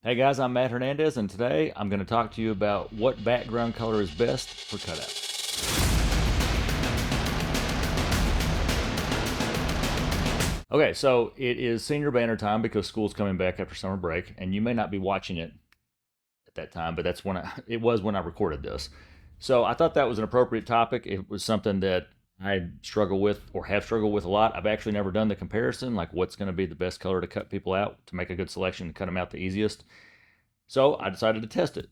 Hey guys, I'm Matt Hernandez, and today I'm going to talk to you about what background color is best for cutout. Okay, so it is senior banner time because school's coming back after summer break, and you may not be watching it at that time, but that's it was when I recorded this. So I thought that was an appropriate topic. It was something that I struggle with or have struggled with a lot. I've actually never done the comparison, like what's going to be the best color to cut people out to make a good selection and cut them out the easiest. So I decided to test it.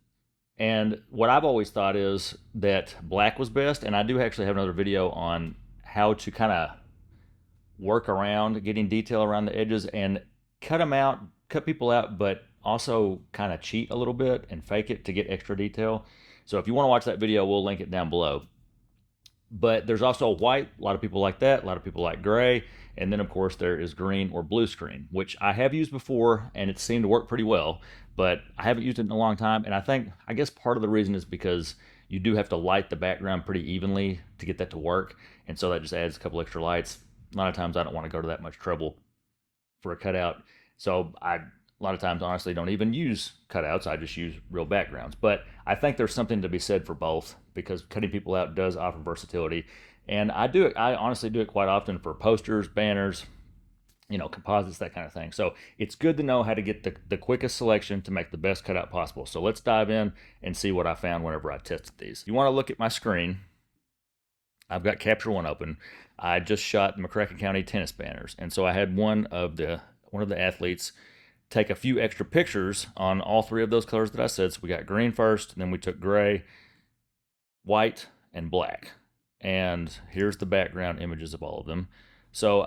And what I've always thought is that black was best. And I do actually have another video on how to kind of work around getting detail around the edges and cut them out, cut people out, but also kind of cheat a little bit and fake it to get extra detail. So if you want to watch that video, we'll link it down below. But there's also white. A lot of people like that. A lot of people like gray. And then, of course, there is green or blue screen, which I have used before, and it seemed to work pretty well. But I haven't used it in a long time. And I guess part of the reason is because you do have to light the background pretty evenly to get that to work. And so that just adds a couple extra lights. A lot of times I don't want to go to that much trouble for a cutout. So a lot of times honestly don't even use cutouts. I just use real backgrounds. But I think there's something to be said for both because cutting people out does offer versatility. And I honestly do it quite often for posters, banners, composites, that kind of thing. So it's good to know how to get the quickest selection to make the best cutout possible. So let's dive in and see what I found whenever I tested these. If you want to look at my screen, I've got Capture One open. I just shot McCracken County tennis banners, and so I had one of the athletes take a few extra pictures on all three of those colors that I said. So we got green first, and then we took gray, white, and black. And here's the background images of all of them. So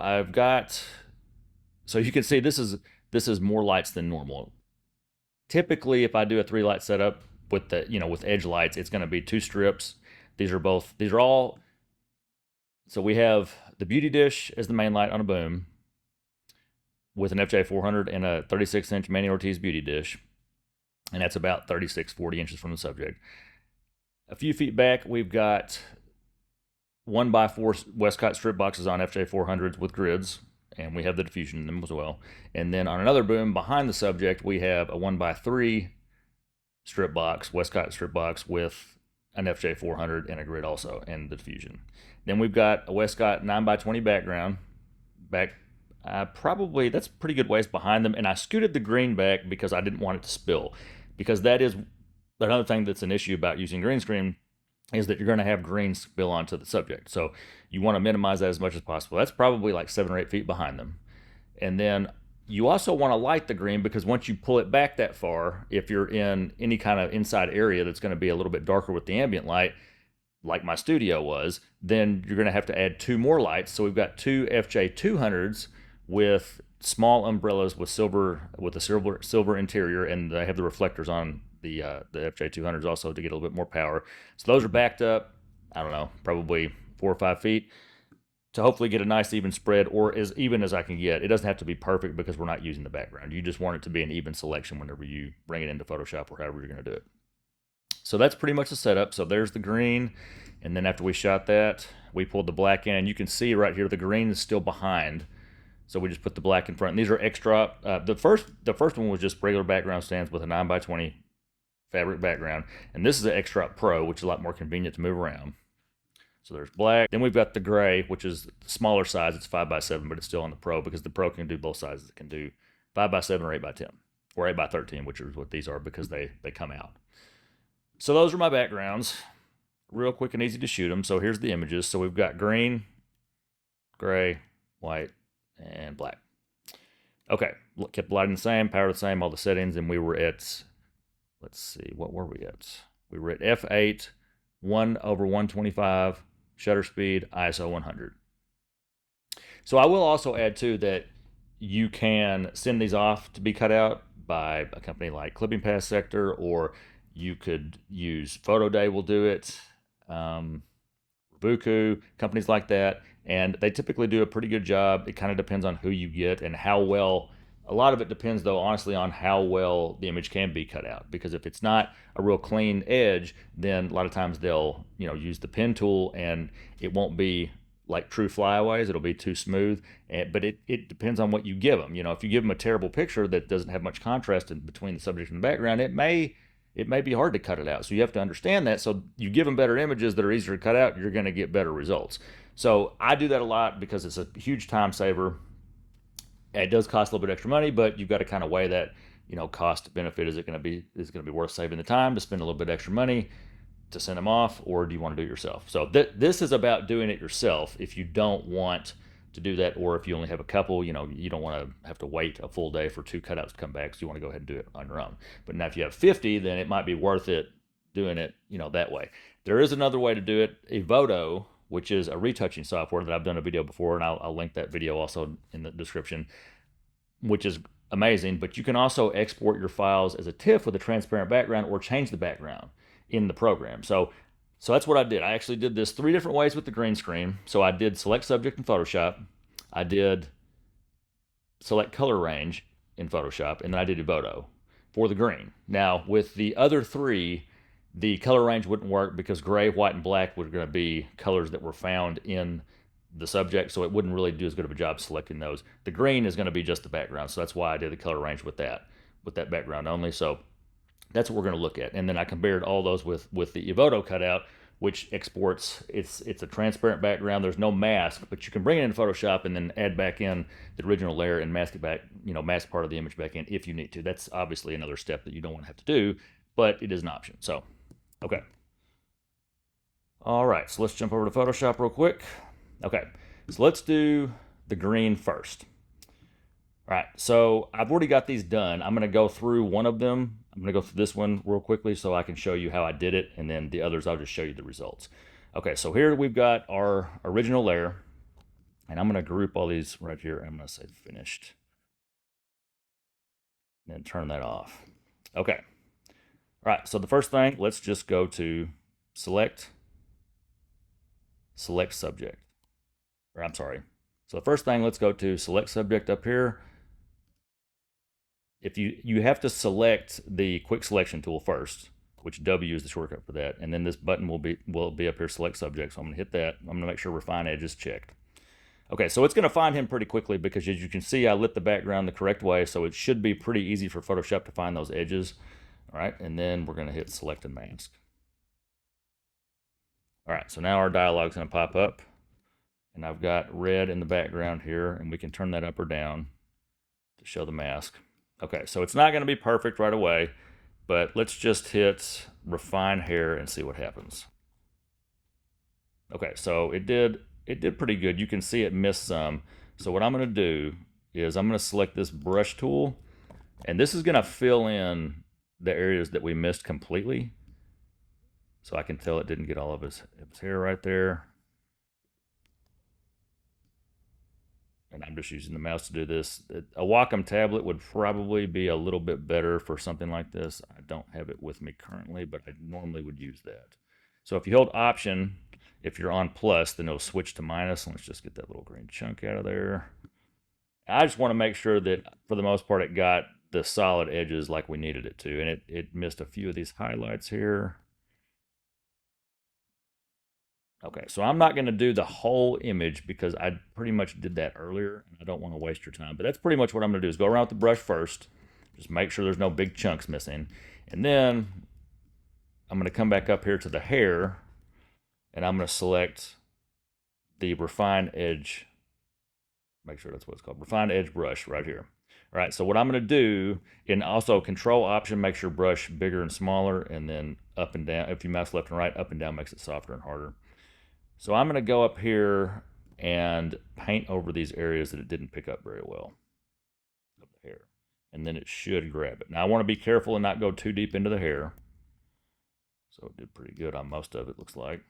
so you can see this is more lights than normal. Typically, if I do a 3 light setup with with edge lights, it's going to be 2 strips. These are all. So we have the beauty dish as the main light on a boom with an FJ400 and a 36-inch Manny Ortiz beauty dish, and that's about 36-40 inches from the subject. A few feet back, we've got 1x4 Westcott strip boxes on FJ400s with grids, and we have the diffusion in them as well. And then on another boom behind the subject, we have a 1x3 strip box, Westcott strip box with an FJ400 and a grid also, and the diffusion. Then we've got a Westcott 9x20 background. Probably that's pretty good ways behind them, and I scooted the green back because I didn't want it to spill. Because that is another thing that's an issue about using green screen is that you're going to have green spill onto the subject. So you want to minimize that as much as possible. That's probably like 7 or 8 feet behind them. And then you also want to light the green because once you pull it back that far, if you're in any kind of inside area that's going to be a little bit darker with the ambient light, like my studio was, then you're going to have to add 2 more lights. So we've got 2 FJ200s with small umbrellas with a silver interior, and they have the reflectors on the FJ200s also to get a little bit more power. So those are backed up, I don't know, probably 4 or 5 feet to hopefully get a nice even spread, or as even as I can get. It doesn't have to be perfect because we're not using the background. You just want it to be an even selection whenever you bring it into Photoshop or however you're going to do it. So that's pretty much the setup. So there's the green, and then after we shot that, we pulled the black in, and you can see right here the green is still behind. So we just put the black in front. And these are extra. The first one was just regular background stands with a 9x20 fabric background, and this is an Extra Pro, which is a lot more convenient to move around. So there's black. Then we've got the gray, which is the smaller size. It's 5x7, but it's still on the Pro because the Pro can do both sizes. It can do 5x7 or 8x10 or 8x13, which is what these are because they come out. So those are my backgrounds. Real quick and easy to shoot them. So here's the images. So we've got green, gray, white, and black. Okay, kept the lighting the same, power the same, all the settings, and we were at, let's see, what were we at? We were at f8, 1/125, shutter speed, ISO 100. So I will also add too that you can send these off to be cut out by a company like Clipping Pass Sector, or you could use Photo Day will do it, Buku, companies like that, and they typically do a pretty good job. It kind of depends on who you get and how well. A lot of it depends, though, honestly, on how well the image can be cut out. Because if it's not a real clean edge, then a lot of times they'll, use the pen tool, and it won't be like true flyaways. It'll be too smooth. But it depends on what you give them. If you give them a terrible picture that doesn't have much contrast in between the subject and the background, it may be hard to cut it out. So you have to understand that. So you give them better images that are easier to cut out, you're going to get better results. So I do that a lot because it's a huge time saver. It does cost a little bit extra money, but you've got to kind of weigh that, cost benefit. Is it going to be worth saving the time to spend a little bit extra money to send them off, or do you want to do it yourself? So this is about doing it yourself if you don't want to do that, or if you only have a couple, you don't want to have to wait a full day for 2 cutouts to come back, so you want to go ahead and do it on your own. But now if you have 50, then it might be worth it doing it, that way. There is another way to do it. Evoto, which is a retouching software that I've done a video before, and I'll link that video also in the description, which is amazing. But you can also export your files as a TIFF with a transparent background, or change the background in the program. So that's what I did. I actually did this 3 different ways with the green screen. So I did select subject in Photoshop, I did select color range in Photoshop, and then I did Evoto for the green. Now with the other 3, the color range wouldn't work because gray, white, and black were going to be colors that were found in the subject, so it wouldn't really do as good of a job selecting those. The green is going to be just the background, so that's why I did the color range with that background only. So that's what we're going to look at. And then I compared all those with the Evoto cutout, which exports. It's a transparent background. There's no mask, but you can bring it into Photoshop and then add back in the original layer and mask it back, mask part of the image back in if you need to. That's obviously another step that you don't want to have to do, but it is an option. So, okay. All right, so let's jump over to Photoshop real quick. Okay, so let's do the green first. All right, so I've already got these done. I'm going to go through one of them. I'm going to go through this one real quickly so I can show you how I did it, and then the others I'll just show you the results. Okay, so here we've got our original layer, and I'm going to group all these right here. I'm going to say finished, and then turn that off. Okay, all right, so the first thing, let's just go to select subject. Or I'm sorry. So the first thing, let's go to select subject up here. If you have to select the quick selection tool first, which W is the shortcut for that, and then this button will be up here, select subject. So I'm going to hit that. I'm going to make sure refine edge is checked. Okay, so it's going to find him pretty quickly because, as you can see, I lit the background the correct way, so it should be pretty easy for Photoshop to find those edges. All right, and then we're going to hit select and mask. All right, so now our dialog's going to pop up, and I've got red in the background here, and we can turn that up or down to show the mask. Okay, so it's not going to be perfect right away, but let's just hit refine hair and see what happens. Okay, so it did pretty good. You can see it missed some. So what I'm going to do is I'm going to select this brush tool, and this is going to fill in the areas that we missed completely. So I can tell it didn't get all of his hair right there. And I'm just using the mouse to do this. A Wacom tablet would probably be a little bit better for something like this. I don't have it with me currently, but I normally would use that. So if you hold Option, if you're on plus, then it'll switch to minus. Let's just get that little green chunk out of there. I just want to make sure that, for the most part, it got the solid edges like we needed it to. And it missed a few of these highlights here. Okay, so I'm not going to do the whole image because I pretty much did that earlier, and I don't want to waste your time. But that's pretty much what I'm going to do is go around with the brush first, just make sure there's no big chunks missing. And then I'm going to come back up here to the hair, and I'm going to select the Refine Edge. Make sure that's what it's called. Refine Edge brush right here. All right, so what I'm going to do, and also Control Option makes your brush bigger and smaller, and then up and down. If you mouse left and right, up and down makes it softer and harder. So I'm going to go up here and paint over these areas that it didn't pick up very well of the hair. And then it should grab it. Now I want to be careful and not go too deep into the hair. So it did pretty good on most of it, looks like.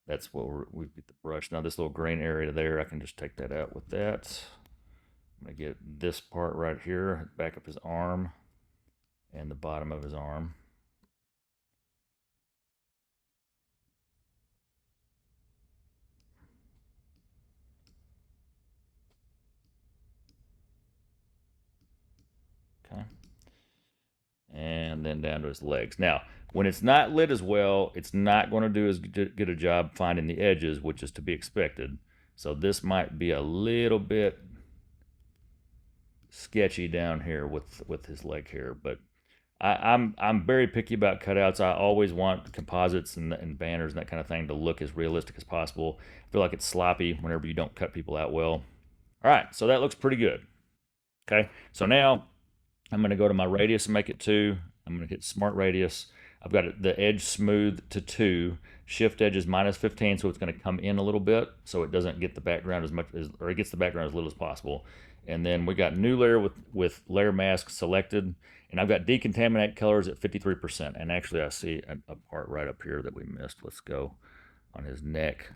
That's what we get the brush. Now this little green area there, I can just take that out with that. I'm going to get this part right here, back up his arm and the bottom of his arm. Okay. And and then down to his legs. Now, when it's not lit as well, it's not going to do as good a job finding the edges, which is to be expected. So this might be a little bit sketchy down here with his leg here, but I'm very picky about cutouts. I always want composites and banners and that kind of thing to look as realistic as possible. I feel like it's sloppy whenever you don't cut people out well. All right, so that looks pretty good. Okay, so now I'm going to go to my radius and make it 2. I'm going to hit Smart Radius. I've got the edge smooth to 2. Shift edge is -15, so it's going to come in a little bit, so it doesn't get the background as much as, or it gets the background as little as possible. And then we got new layer with layer mask selected, and I've got decontaminate colors at 53%. And actually, I see a part right up here that we missed. Let's go on his neck.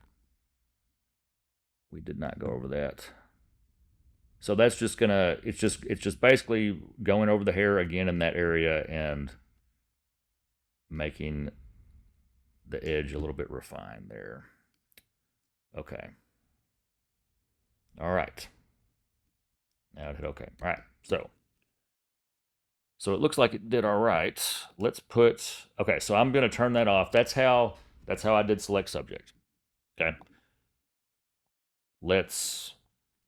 We did not go over that. So that's just gonna, it's just basically going over the hair again in that area and making the edge a little bit refined there. Okay. All right. Now it hit okay. All right. So it looks like it did all right. Let's put, okay, so I'm gonna turn that off. That's how I did select subject. Okay.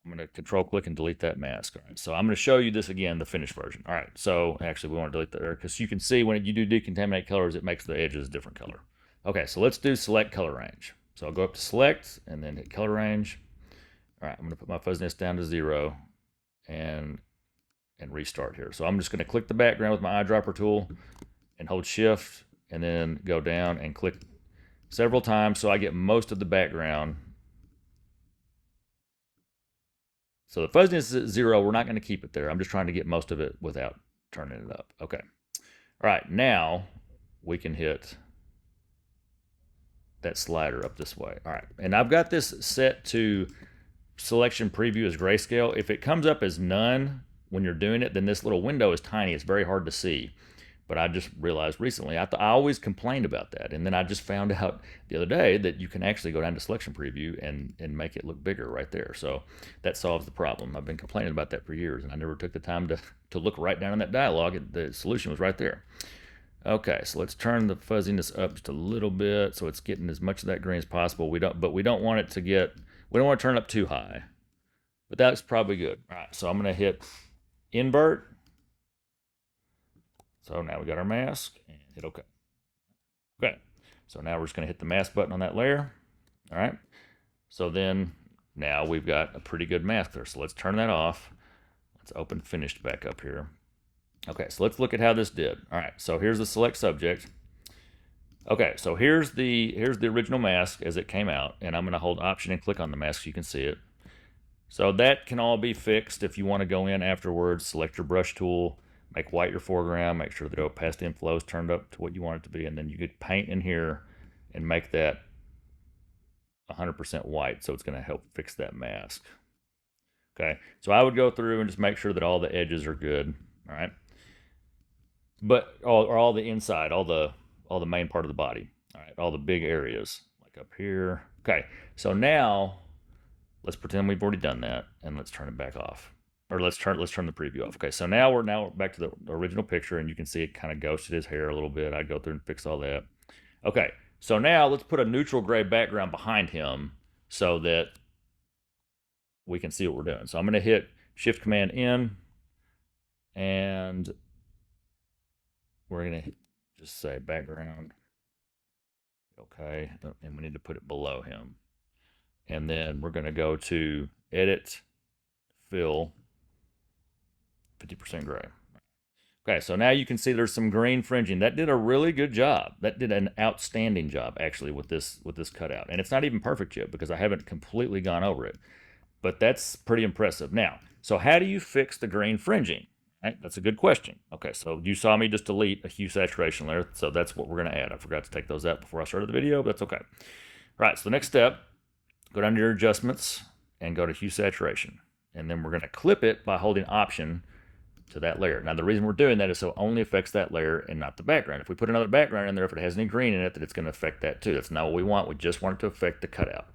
I'm going to control click and delete that mask. All right, so I'm going to show you this again, the finished version. All right, so actually we want to delete that because you can see when you do decontaminate colors, it makes the edges a different color. Okay, so let's do select color range. So I'll go up to select and then hit color range. All right, I'm going to put my fuzziness down to 0 and restart here. So I'm just going to click the background with my eyedropper tool and hold shift and then go down and click several times so I get most of the background. So the fuzziness is at 0. We're not going to keep it there. I'm just trying to get most of it without turning it up. Okay. All right, now we can hit that slider up this way. All right, and I've got this set to selection preview as grayscale. If it comes up as none when you're doing it, then this little window is tiny. It's very hard to see. But I just realized recently, I always complained about that. And then I just found out the other day that you can actually go down to selection preview and make it look bigger right there. So that solves the problem. I've been complaining about that for years, and I never took the time to look right down in that dialogue. The solution was right there. Okay, so let's turn the fuzziness up just a little bit so it's getting as much of that green as possible. We don't want it to we don't want to turn it up too high. But that's probably good. All right, so I'm going to hit invert. So now we got our mask and hit OK. Okay, so now we're just going to hit the mask button on that layer. All right, so then now we've got a pretty good mask there. So let's turn that off. Let's open finished back up here. Okay, so let's look at how this did. All right, so here's the select subject. Okay, so here's the original mask as it came out, and I'm going to hold Option and click on the mask so you can see it. So that can all be fixed if you want to go in afterwards, select your brush tool, make white your foreground, make sure the opacity and flow is turned up to what you want it to be, and then you could paint in here and make that 100% white, so it's going to help fix that mask. Okay, so I would go through and just make sure that all the edges are good, all right? But all the inside, all the main part of the body, all right, all the big areas, like up here. Okay, so now let's pretend we've already done that, and let's turn it back off. Or let's turn the preview off. Okay, so now we're back to the original picture, and you can see it kind of ghosted his hair a little bit. I'd go through and fix all that. Okay, so now let's put a neutral gray background behind him so that we can see what we're doing. So I'm going to hit Shift Command N, and we're going to just say background. Okay, and we need to put it below him. And then we're going to go to Edit, Fill, 50% gray. Okay, so now you can see there's some green fringing. That did a really good job. That did an outstanding job, actually, with this cutout. And it's not even perfect yet because I haven't completely gone over it. But that's pretty impressive. Now, so how do you fix the green fringing? Right, that's a good question. Okay, so you saw me just delete a hue saturation layer, so that's what we're going to add. I forgot to take those out before I started the video, but that's okay. All right, so the next step, go down to your adjustments and go to hue saturation. And then we're going to clip it by holding Option to that layer. Now, the reason we're doing that is so it only affects that layer and not the background. If we put another background in there, if it has any green in it, then it's going to affect that too. That's not what we want. We just want it to affect the cutout.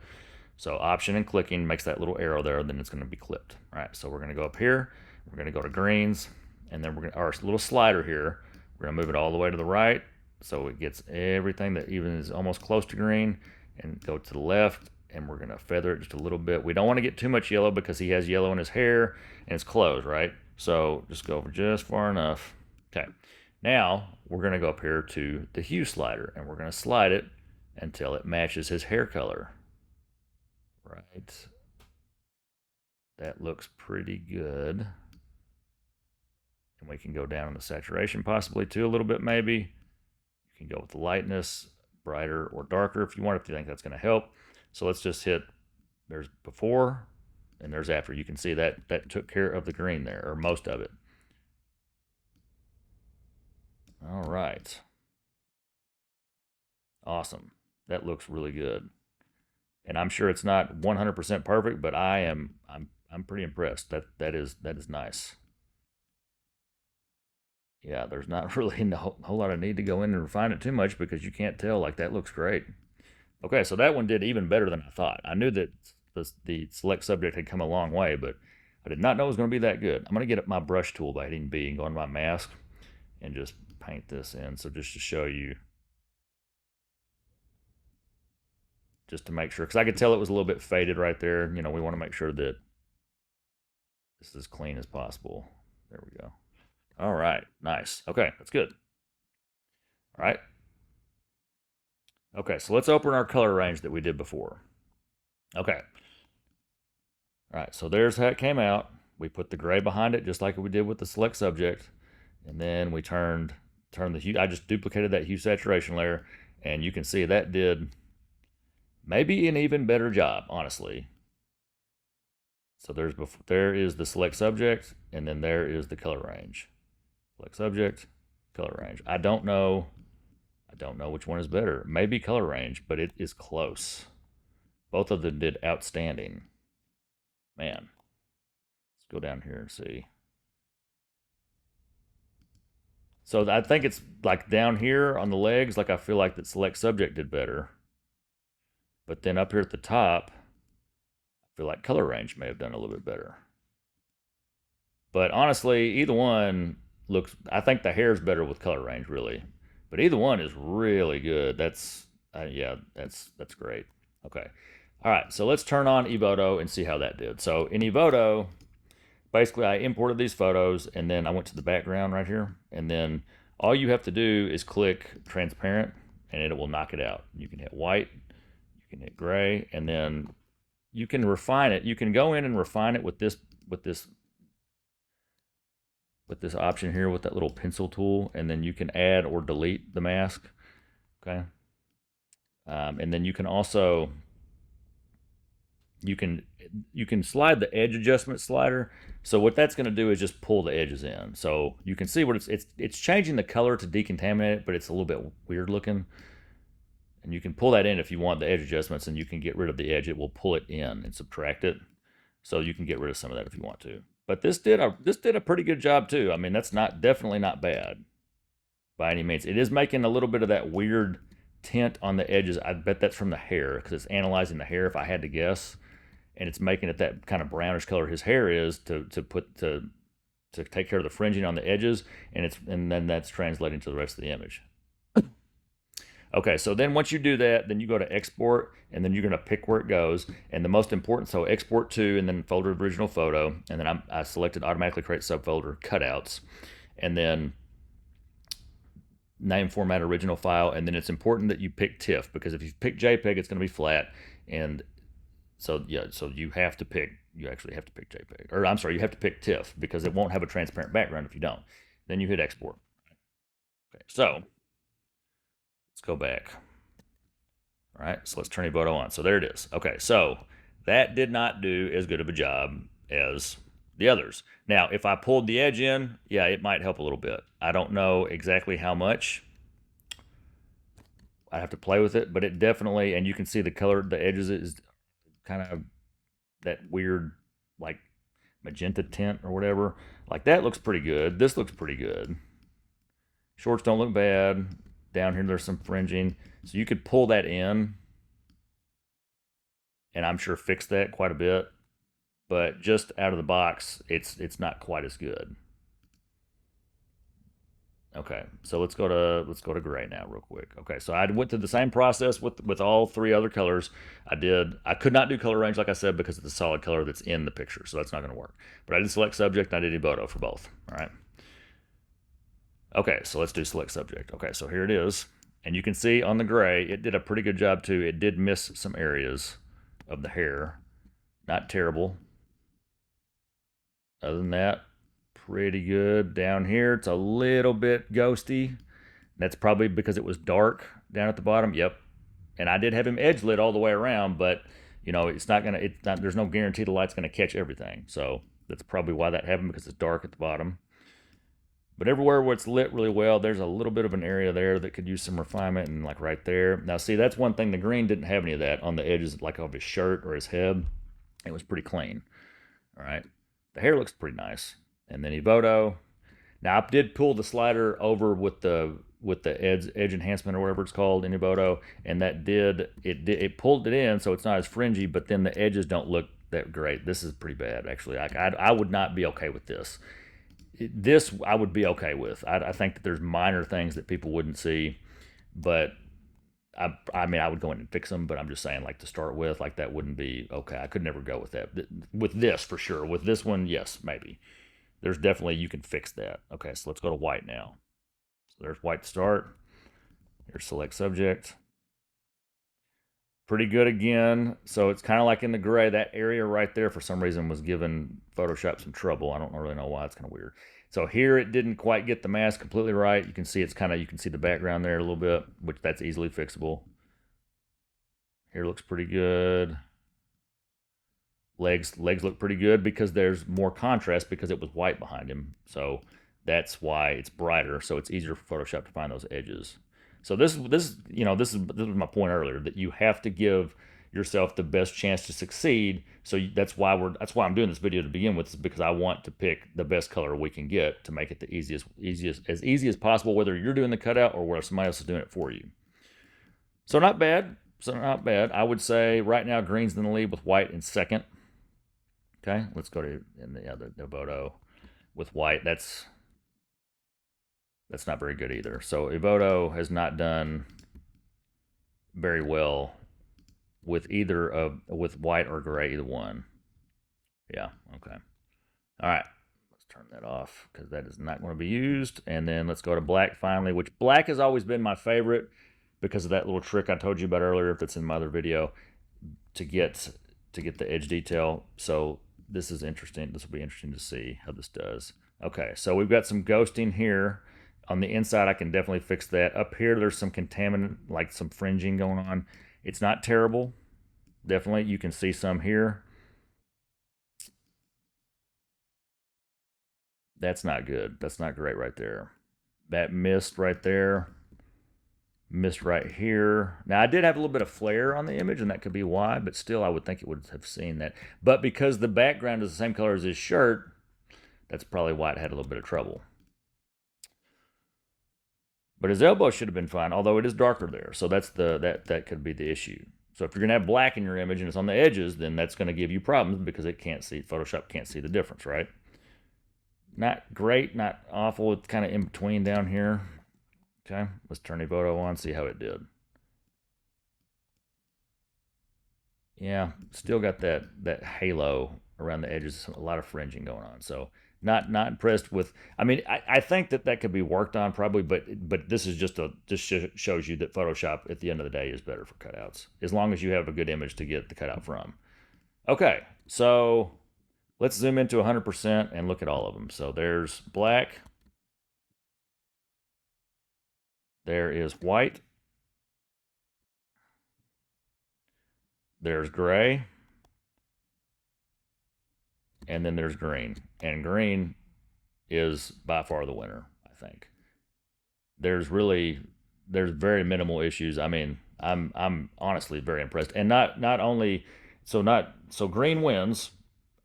So Option and clicking makes that little arrow there, then it's going to be clipped. All right, so we're going to go up here. We're going to go to greens, and then our little slider here, We're gonna move it all the way to the right so it gets everything that even is almost close to green, and go to the left, and we're gonna feather it just a little bit. We don't want to get too much yellow because he has yellow in his hair and his clothes, right? So just go over just far enough. Okay. Now we're gonna go up here to the hue slider, and we're gonna slide it until it matches his hair color. Right. That looks pretty good. And we can go down in the saturation possibly too a little bit maybe. You can go with the lightness, brighter or darker if you want, if you think that's going to help. So let's just hit, there's before and there's after. You can see that that took care of the green there, or most of it. All right. Awesome. That looks really good. And I'm sure it's not 100% perfect, but I'm pretty impressed. That is nice. Yeah, there's not really a whole lot of need to go in and refine it too much because you can't tell. Like, that looks great. Okay, so that one did even better than I thought. I knew that the select subject had come a long way, but I did not know it was going to be that good. I'm going to get up my brush tool by hitting B and go into my mask and just paint this in. So just to show you, just to make sure, because I could tell it was a little bit faded right there. You know, we want to make sure that this is as clean as possible. There we go. All right, nice. Okay, that's good. All right. Okay, so let's open our color range that we did before. Okay. All right, so there's how it came out. We put the gray behind it just like we did with the select subject. And then we turned the hue. I just duplicated that hue saturation layer, and you can see that did maybe an even better job, honestly. So there is the select subject, and then there is the color range. Select subject, color range. I don't know which one is better. Maybe color range, but it is close. Both of them did outstanding. Man, let's go down here and see. So I think it's like down here on the legs, like I feel like that select subject did better. But then up here at the top, I feel like color range may have done a little bit better. But honestly, either one looks, I think the hair is better with color range, really. But either one is really good. Yeah, that's great. Okay. All right, so let's turn on Evoto and see how that did. So in Evoto, basically I imported these photos, and then I went to the background right here, and then all you have to do is click transparent, and it will knock it out. You can hit white, you can hit gray, and then you can refine it. You can go in and refine it with this option here with that little pencil tool, and then you can add or delete the mask. Okay. And then you can also you can slide the edge adjustment slider. So what that's going to do is just pull the edges in. So you can see what it's changing the color to decontaminate it, but it's a little bit weird looking. And you can pull that in if you want the edge adjustments, and you can get rid of the edge. It will pull it in and subtract it. So you can get rid of some of that if you want to. But this did a pretty good job too. I mean, that's definitely not bad by any means. It is making a little bit of that weird tint on the edges. I bet that's from the hair, because it's analyzing the hair, if I had to guess, and it's making it that kind of brownish color his hair is to take care of the fringing on the edges, and then that's translating to the rest of the image. Okay, so then once you do that, then you go to export, and then you're going to pick where it goes. And the most important, so export to, and then folder of original photo, and then I selected automatically create subfolder cutouts, and then name format original file. And then it's important that you pick TIFF, because if you pick JPEG, it's going to be flat. And so yeah, so you actually have to pick JPEG, or I'm sorry, you have to pick TIFF, because it won't have a transparent background if you don't. Then you hit export. Okay, so let's go back. All right, so let's turn Evoto on. So there it is. Okay, so that did not do as good of a job as the others. Now, if I pulled the edge in, yeah, it might help a little bit. I don't know exactly how much. I have to play with it, but it definitely, and you can see the color, the edges is kind of that weird, like magenta tint or whatever. Like, that looks pretty good. This looks pretty good. Shorts don't look bad. Down here, there's some fringing. So you could pull that in, and I'm sure fix that quite a bit. But just out of the box, it's not quite as good. Okay, so let's go to gray now, real quick. Okay, so I went through the same process with all three other colors. I could not do color range like I said because it's a solid color that's in the picture, so that's not going to work. But I did select subject and I did Evoto for both. All right. Okay, so let's do select subject. Okay, so here it is, and you can see on the gray it did a pretty good job too. It did miss some areas of the hair, not terrible. Other than that, pretty good. Down here, it's a little bit ghosty. That's probably because it was dark down at the bottom. Yep. And I did have him edge lit all the way around, but it's not gonna. It's not. There's no guarantee the light's gonna catch everything. So that's probably why that happened because it's dark at the bottom. But everywhere where it's lit really well, there's a little bit of an area there that could use some refinement, and like right there. Now, see, that's one thing. The green didn't have any of that on the edges, like of his shirt or his head. It was pretty clean. All right. The hair looks pretty nice. And then Evoto. Now I did pull the slider over with the edge enhancement or whatever it's called in Evoto, and it pulled it in so it's not as fringy, but then the edges don't look that great. This is pretty bad actually. I would not be okay with this. This I would be okay with. I think that there's minor things that people wouldn't see, but I mean, I would go in and fix them, but I'm just saying, like, to start with, like, that wouldn't be okay. I could never go with that. With this, for sure. With this one, yes, maybe. There's definitely, you can fix that. Okay, so let's go to white now. So there's white to start. Here's select subject. Pretty good again. So it's kind of like in the gray. That area right there, for some reason, was giving Photoshop some trouble. I don't really know why. It's kind of weird. So here it didn't quite get the mask completely right. You can see you can see the background there a little bit, which that's easily fixable. Here looks pretty good. Legs look pretty good because there's more contrast because it was white behind him. So that's why it's brighter. So it's easier for Photoshop to find those edges. So this was my point earlier, that you have to give yourself the best chance to succeed. So that's why I'm doing this video to begin with, is because I want to pick the best color we can get to make it the easiest as easy as possible, whether you're doing the cutout or whether somebody else is doing it for you. So not bad. I would say right now green's in the lead with white in second. Okay, let's go to the Evoto with white. That's not very good either. So Evoto has not done very well with with white or gray, either one. Yeah, okay. All right, let's turn that off because that is not going to be used. And then let's go to black finally, which black has always been my favorite because of that little trick I told you about earlier, if that's in my other video, to get the edge detail. So this is interesting. This will be interesting to see how this does. Okay, so we've got some ghosting here. On the inside, I can definitely fix that. Up here, there's some contaminant, like some fringing going on. It's not terrible. Definitely, you can see some here. That's not good. That's not great right there. That mist right there. Mist right here. Now, I did have a little bit of flare on the image, and that could be why, but still, I would think it would have seen that. But because the background is the same color as his shirt, that's probably why it had a little bit of trouble. But his elbow should have been fine, although it is darker there. So that could be the issue. So if you're gonna have black in your image and it's on the edges, then that's gonna give you problems because Photoshop can't see the difference, right? Not great, not awful. It's kind of in between down here. Okay, let's turn Evoto on, see how it did. Yeah, still got that halo around the edges, a lot of fringing going on. So not impressed with. I mean, I think that could be worked on probably, but this is just shows you that Photoshop at the end of the day is better for cutouts, as long as you have a good image to get the cutout from. Okay, so let's zoom into 100% and look at all of them. So there's black, there is white, there's gray, and then there's green. And green is by far the winner, I think. There's very minimal issues. I mean, I'm honestly very impressed. And not only so green wins,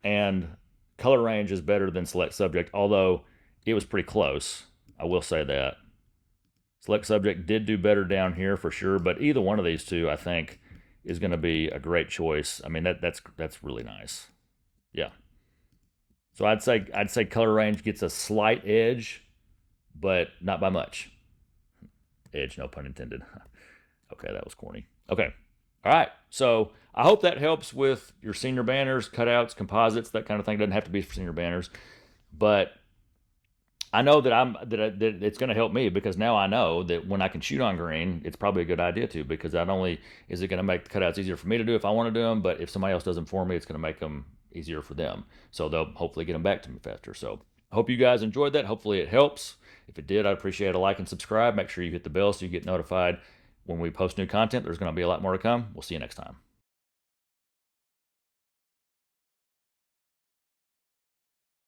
and color range is better than select subject, although it was pretty close. I will say that. Select subject did do better down here for sure, but either one of these two, I think, is going to be a great choice. I mean, that's really nice. Yeah. So I'd say color range gets a slight edge, but not by much. Edge, no pun intended. Okay, that was corny. Okay. All right. So I hope that helps with your senior banners, cutouts, composites, that kind of thing. It doesn't have to be for senior banners, but I know that it's going to help me because now I know that when I can shoot on green, it's probably a good idea to, because not only is it going to make the cutouts easier for me to do if I want to do them, but if somebody else does them for me, it's going to make them easier for them. So they'll hopefully get them back to me faster. So I hope you guys enjoyed that. Hopefully it helps. If it did, I'd appreciate a like and subscribe. Make sure you hit the bell so you get notified when we post new content. There's going to be a lot more to come. We'll see you next time.